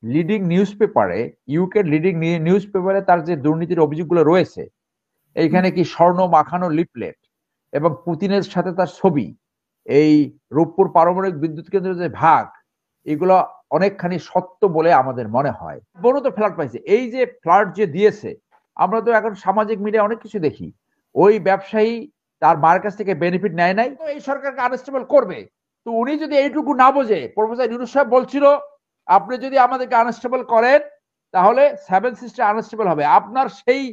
Leading news পেপারে, UK leading news পেপারে তার যে দুর্নীতির অভিযোগগুলো রয়েছে, এইখানে কি স্বর্ণ মাখানো লিফলেট এবং পুতিনের সাথে তার ছবি, এই রূপপুর পারমাণবিক বিদ্যুৎ কেন্দ্রের যে ভাগ, এগুলো অনেকখানি সত্য বলে আমাদের মনে হয়। বড় তো ফ্ল্যাট পাইছে, এই যে ফ্ল্যাট যে দিয়েছে, আমরা তো এখন সামাজিক মিডিয়া অনেক কিছু দেখি, ওই ব্যবসায়ী তার মার কাছ থেকে বেনিফিট নেয় নাই, তো এই সরকারকে আনস্টেবল করবে। তো উনি যদি এইটুকু না বোঝে, প্রফেসর ইউনূস সাহেব বলছিল আপনি যদি আমাদেরকে আনস্টেবল করেন তাহলে সেভেন সিস্টার আনস্টেবল হবে। আপনার সেই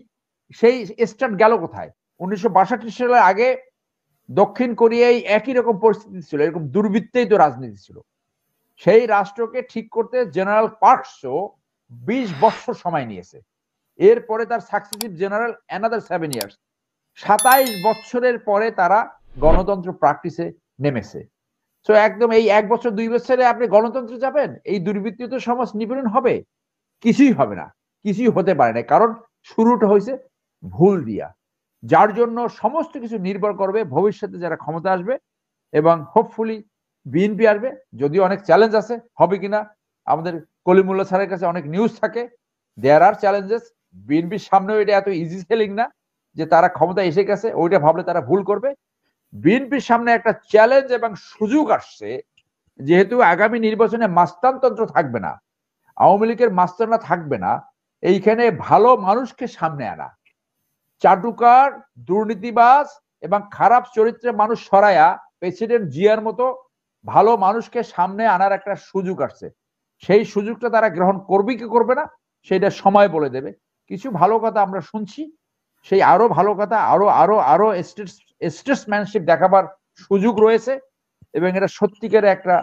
সেই স্টার্ট গেল কোথায়? 1962 সালের আগে দক্ষিণ কোরিয়ায় একই রকম পরিস্থিতি ছিল, এরকম দুর্বৃত্তেই তো রাজনীতি ছিল। সেই রাষ্ট্রকে ঠিক করতে জেনারেল পার্কসও 20 বছর সময় নিয়েছে। এরপরে তার সাকসেসিভ জেনারেল অ্যানাদার 7 ইয়ার্স, 27 বছরের পরে তারা গণতন্ত্র প্র্যাকটিসে নেমেছে। তো একদম এই 1 বছর 2 বছরে আপনি গণতন্ত্রে যাবেন, এই দুর্বৃত্তিত সমাজ নিপীড়ন হবে? কিছুই হবে না, কিছুই হতে পারে না, কারণ শুরুটা হয়েছে ভুল দিয়া। যার জন্য সমস্ত কিছু নির্ভর করবে ভবিষ্যতে যারা ক্ষমতা আসবে, এবং হোপফুলি বিএনপি আসবে, যদিও অনেক চ্যালেঞ্জ আছে, হবে কিনা আমাদের কলিমুল্লাহ স্যারের কাছে অনেক নিউজ থাকে, দেয়ার আর চ্যালেঞ্জেস। বিএনপির সামনেও এটা এত ইজি সেলিং না যে তারা ক্ষমতা এসে গেছে, ওইটা ভাবলে তারা ভুল করবে। বিএনপির সামনে একটা চ্যালেঞ্জ এবং সুযোগ আসছে, যেহেতু আগামী নির্বাচনে মাস্তানতন্ত্র থাকবে না, আওয়ামী লীগের মাস্তানা থাকবে না, এইখানে ভালো মানুষকে সামনে আনা, চাটুকার, দুর্নীতিবাজ এবং খারাপ চরিত্রের মানুষ সরায়া প্রেসিডেন্ট জিয়ার মতো ভালো মানুষকে সামনে আনার একটা সুযোগ আসছে। সেই সুযোগটা তারা গ্রহণ করবে কি করবে না সেটা সময় বলে দেবে। কিছু ভালো কথা আমরা শুনছি, সেই আরো ভালো কথা, আরো আরো আরো স্টেটসম্যানশিপ দেখাবার সুযোগ রয়েছে, এবং এটা সত্যিকারের একটা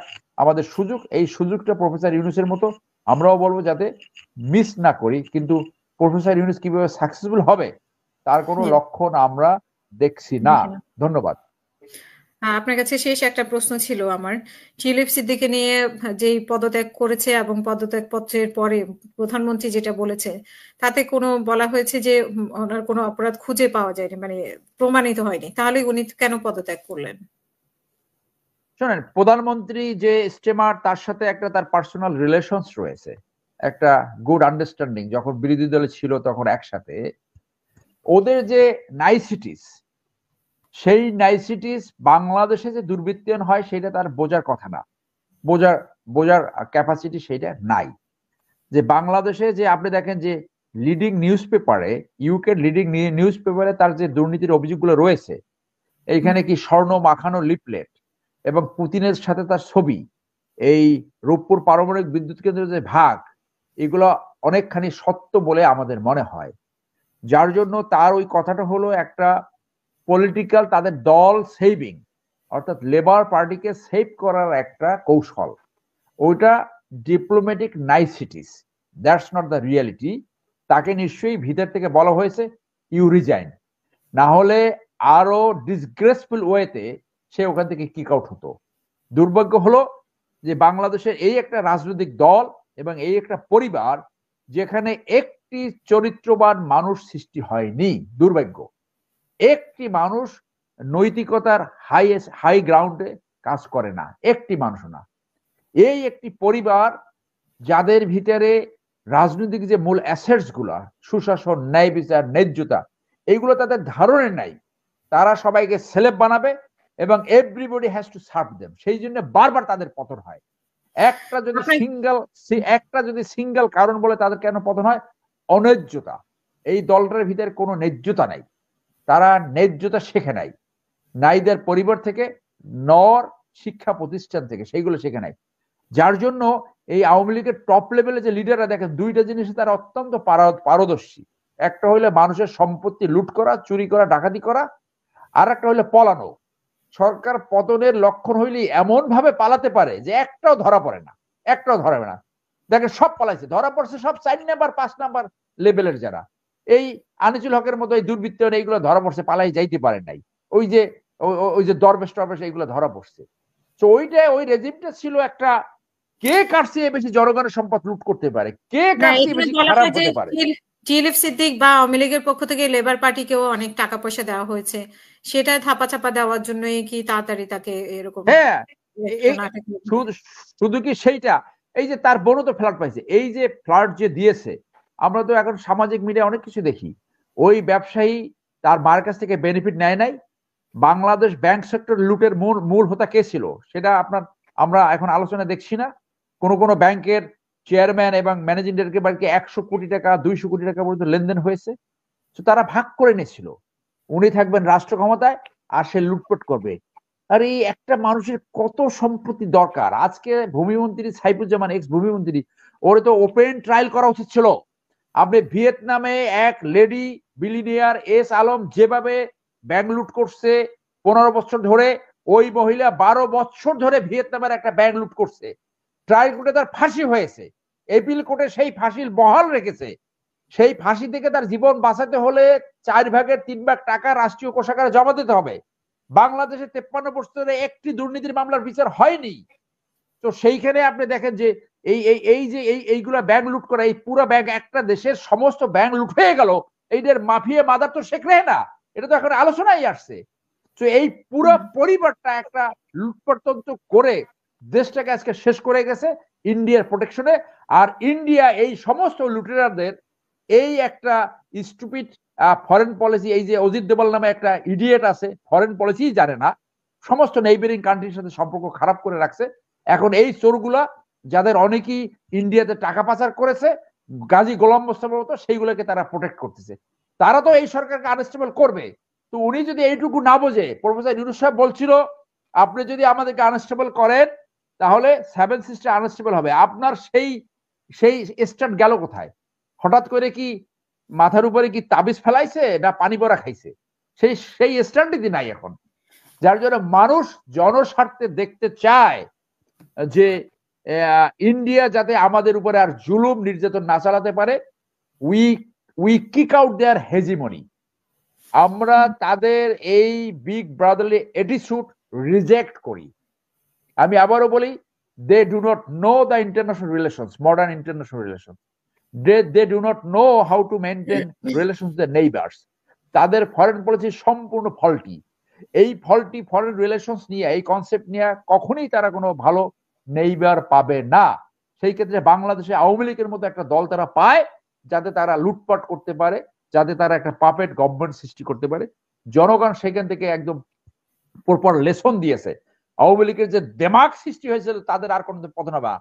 আমাদের সুযোগ। এই সুযোগটা প্রফেসর ইউনূসের মতো আমরাও বলবো যাতে মিস না করি। কিন্তু প্রফেসর ইউনূস কিভাবে সাকসেসফুল হবে তার কোনো লক্ষণ আমরা দেখছি না। ধন্যবাদ। আপনার কাছে শেষ একটা প্রশ্ন ছিল আমার, টিউলিপ সিদ্দিককে নিয়ে যেই পদত্যাগ করেছে এবং পদত্যাগ পত্রের পরে প্রধানমন্ত্রী যেটা বলেছে, তাতে কোনো বলা হয়েছে যে ওনার কোনো অপরাধ খুঁজে পাওয়া যায়নি, মানে প্রমাণিত হয়নি, তাহলে উনি কেন পদত্যাগ করলেন? শোনেন, প্রধানমন্ত্রী যে স্টেমার, তার সাথে একটা তার পার্সোনাল রিলেশনস রয়েছে, একটা গুড আন্ডারস্ট্যান্ডিং, যখন বিরোধী দলে ছিল তখন একসাথে। ওদের যে নাইসিটিস, সেই নাইসিটিস বাংলাদেশে যে দুর্বৃত্তায়ন হয় সেটা তার বোঝার কথা না, বোঝার ক্যাপাসিটি সেটা নাই। যে বাংলাদেশে যে আপনি দেখেন যে লিডিং নিউজ পেপারে, ইউকে লিডিং নিউজ পেপারে তার যে দুর্নীতির অভিযোগগুলো রয়েছে, এইখানে কি স্বর্ণ মাখানো লিফলেট এবং পুতিনের সাথে তার ছবি, এই রূপপুর পারমাণবিক বিদ্যুৎ কেন্দ্রের যে ভাগ, এগুলো অনেকখানি সত্য বলে আমাদের মনে হয়। যার জন্য তার ওই কথাটা হলো একটা পলিটিক্যাল, তাদের দল সেভিং, অর্থাৎ লেবার পার্টিকে সেভ করার একটা কৌশল, ওইটা diplomatic niceties, that's not the reality. তাকে নিশ্চয়ই ভিতর থেকে বলা হয়েছে ইউ রিজাইন, না হলে আরো ডিসগ্রেসফুল ওয়েতে সে ওখান থেকে কিক আউট হতো। দুর্ভাগ্য হলো যে বাংলাদেশের এই একটা রাজনৈতিক দল এবং এই একটা পরিবার যেখানে একটি চরিত্রবান মানুষ সৃষ্টি হয়নি। দুর্ভাগ্য, একটি মানুষ নৈতিকতার হাই গ্রাউন্ডে কাজ করে না, একটি মানুষ না। এই একটি পরিবার যাদের ভিতরে রাজনৈতিক যে মূল অ্যাসেটস গুলা, সুশাসন, ন্যায় বিচার, ন্যায্যতা, এইগুলো তাদের ধারণে নাই। তারা সবাইকে সেলেব বানাবে এবং everybody has to serve them, সেই জন্য বারবার তাদের পতন হয়। একটা যদি সিঙ্গেল কারণ বলে তাদের কেন পতন হয়, অন্যায্যতা। এই দলটার ভিতরে কোনো ন্যায্যতা নাই, তারা ন্যায্যতা শেখে নাই, নাইদের পরিবার থেকে নর শিক্ষা প্রতিষ্ঠান থেকে সেইগুলো শেখে নাই। যার জন্য এই আওয়ামী লীগের টপ লেভেলে যে লিডাররা, দেখেন দুইটা জিনিসে তারা অত্যন্ত পারদর্শী। একটা হইলে মানুষের সম্পত্তি লুট করা, চুরি করা, ডাকাতি করা, আর একটা হইলে পলানো। সরকার পতনের লক্ষণ হইলে এমন ভাবে পালাতে পারে যে একটাও ধরা পড়ে না, একটাও ধরাবে না। দেখেন সব পালাইছে, ধরা পড়ছে সব 4 নাম্বার 5 নাম্বার লেভেলের যারা। এই আনিসুল হকের মতো এই দুর্বৃত্ত এইগুলো ধরা পড়ছে, পালাই যাইতে পারে নাই। ওই যে দরবেশ টরবেশ এইগুলো ধরা পড়ছে। তো ওই রেজিমটা ছিল একটা, কে কাটছে বেশি জনগণের সম্পদ লুট করতে পারে, কে কাটছে বেশি খারাপ হতে পারে। টিউলিপ সিদ্দিক বা আওয়ামী লীগের পক্ষ থেকে লেবার পার্টিকেও অনেক টাকা পয়সা দেওয়া হয়েছে, সেটা ধাপাচাপা দেওয়ার জন্যই কি তাড়াতাড়ি তাকে এরকম? হ্যাঁ, শুধু কি সেইটা, এই যে তার বোনও তো ফ্ল্যাট পাইছে, এই যে ফ্ল্যাট যে দিয়েছে, আমরা তো এখন সামাজিক মিডিয়া অনেক কিছু দেখি, ওই ব্যবসায়ী তার মার কাছ থেকে বেনিফিট নেয় নাই। বাংলাদেশ ব্যাংক সেক্টর লুটের মূল হোতা কে ছিল সেটা আমরা এখন আলোচনা দেখছি না। কোন ব্যাংকের চেয়ারম্যান এবং ম্যানেজিং ডিরেক্টর বাড়িতে 100 কোটি টাকা 200 কোটি টাকা পর্যন্ত লেনদেন হয়েছে। তো তারা ভাগ করে নিয়েছিল, উনি থাকবেন রাষ্ট্র ক্ষমতায় আর সে লুটপাট করবে। আর এই একটা মানুষের কত সম্পত্তি দরকার। আজকে ভূমিমন্ত্রী সাইফুজ্জামান, এক্স ভূমিমন্ত্রী, ওরে তো ওপেন ট্রায়াল করা উচিত ছিল। আপনি ভিয়েতনামে এক লেডি বিলিনিয়ার এস আলম যেভাবে ব্যাংক লুট করছে 15 বছর ধরে, ওই মহিলা 12 বছর ধরে ভিয়েতনামের একটা ব্যাংক লুট করছে। ট্রায়াল কোর্টে তার ফাঁসি হয়েছে, এপিল কোর্টে সেই ফাঁসির বহাল রেখেছে। সেই ফাঁসি থেকে তার জীবন বাঁচাতে হলে 4 ভাগের 3 ভাগ টাকা রাষ্ট্রীয় কোষাগারে জমা দিতে হবে। বাংলাদেশে 53 বছর ধরে একটি দুর্নীতির মামলার বিচার হয়নি। তো সেইখানে আপনি দেখেন যে এইগুলা ব্যাংক লুট করা, এই পুরো ব্যাংক, একটা দেশের সমস্ত ব্যাংক লুট হয়ে গেল, এইটার মাফিয়া মাদার তো শেখ রেহানা, এটা তো এখন আলোচনায় আসছে। তো এই পুরো পরিবারটা একটা লুটপাটতন্ত্র করে দেশটাকে আজকে শেষ করে গেছে ইন্ডিয়ার প্রোটেকশনে। আর ইন্ডিয়া এই সমস্ত লুটেরারদের এই একটা স্টুপিড ফরেন পলিসি, এই যে অজিত দোভাল নামে একটা ইডিয়েট আছে, ফরেন পলিসি জানে না, সমস্ত নেইবারিং কান্ট্রির সাথে সম্পর্ক খারাপ করে রাখছে। এখন এই চোরগুলা, যাদের অনেকেই ইন্ডিয়াতে টাকা পাচার করেছে, গাজী গোলাম মোস্তফার মতো, সেইগুলোকে তারা প্রোটেক্ট করতেছে। তারা তো এই সরকারকে আনস্টেবল করবে। তো উনি যদি এইটুকু না বোঝে, প্রফেসর ইউনূস সাহেব বলছিল আপনি যদি আমাদেরকে আনস্টেবল করেন তাহলে 7 সিস্টার আনস্টেবল হবে। আপনার সেই স্ট্যান্ড গেল কোথায়? হঠাৎ করে কি মাথার উপরে কি তাবিজ ফেলাইছে না পানি পড়া খাইছে? সেই স্ট্যান্ডই নাই এখন। যার জন্য মানুষ জনস্বার্থে দেখতে চায় যে ইন্ডিয়া যাতে আমাদের উপরে আর জুলুম নির্যাতন না চালাতে পারে। We kick out their hegemony. আমরা তাদের এই বিগ ব্রাদারলি অ্যাটিটিউড রিজেক্ট করি। আমি আবারও বলি, they do not know the international relations, modern international relation. they do not know how to maintain relations with their neighbors. তাদের ফরেন পলিসি সম্পূর্ণ faulty. এই ফল্টি ফরেন রিলেশনস নিয়ে, এই concept নিয়ে কখনোই তারা কোনো ভালো নেইবার পাবে না। সেই ক্ষেত্রে বাংলাদেশে আওয়ামী লীগের মতো একটা দল তারা পায়, যাতে তারা লুটপাট করতে পারে, যাতে তারা একটা পাপেট গভর্নমেন্ট সৃষ্টি করতে পারে। জনগণ সেখান থেকে একদম পরপর লেসন দিয়েছে। আওয়ামী লীগের যে দেমাগ সৃষ্টি হয়েছিল, তাদের আর কোনো পতন হবে না।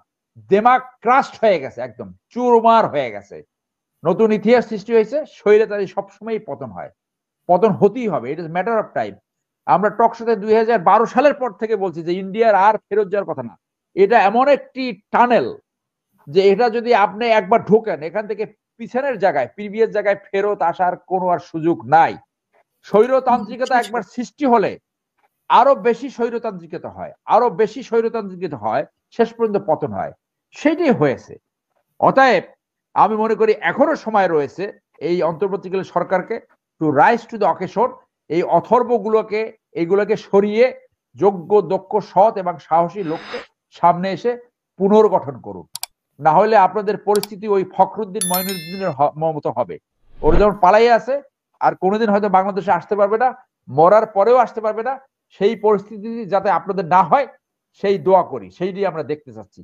দেমাগ ক্রাস্ট হয়ে গেছে, একদম চুরমার হয়ে গেছে। নতুন ইতিহাস সৃষ্টি হয়েছে। স্বৈরাচারী সবসময় পতন হয়, পতন হতেই হবে, it is matter of time. আমরা টকশোতে 2012 সালের পর থেকে বলছি যে ইন্ডিয়ার আর ফেরত যাওয়ার কথা না। এটা এমন একটি টানেল যে এটা যদি আপনি একবার ঢোকেন, এখান থেকে পিছনের জায়গায়, প্রিভিয়াস জায়গায় ফেরত আসার কোনো আর সুযোগ নাই। স্বৈরতান্ত্রিকতা একবার সৃষ্টি হলে আরো বেশি স্বৈরতান্ত্রিকতা হয়, আরো বেশি স্বৈরতান্ত্রিকতা হয়, শেষ পর্যন্ত পতন হয়। সেটাই হয়েছে। অতএব আমি মনে করি এখনো সময় রয়েছে এই অন্তর্বর্তীকালীন সরকারকে to rise to the occasion. এই অথর্বগুলোকে, এইগুলোকে সরিয়ে যোগ্য, দক্ষ, সৎ এবং সাহসী লোককে সামনে এসে পুনর্গঠন করুন। না হলে আপনাদের পরিস্থিতি ওই ফখরুদ্দিন মঈনুদ্দিনের মতো হবে। ওরা যখন পালাই আছে আর কোনোদিন হয়তো বাংলাদেশে আসতে পারবে না, মরার পরেও আসতে পারবে না। সেই পরিস্থিতি যাতে আপনাদের না হয় সেই দোয়া করি, সেইটি আমরা দেখতে চাচ্ছি।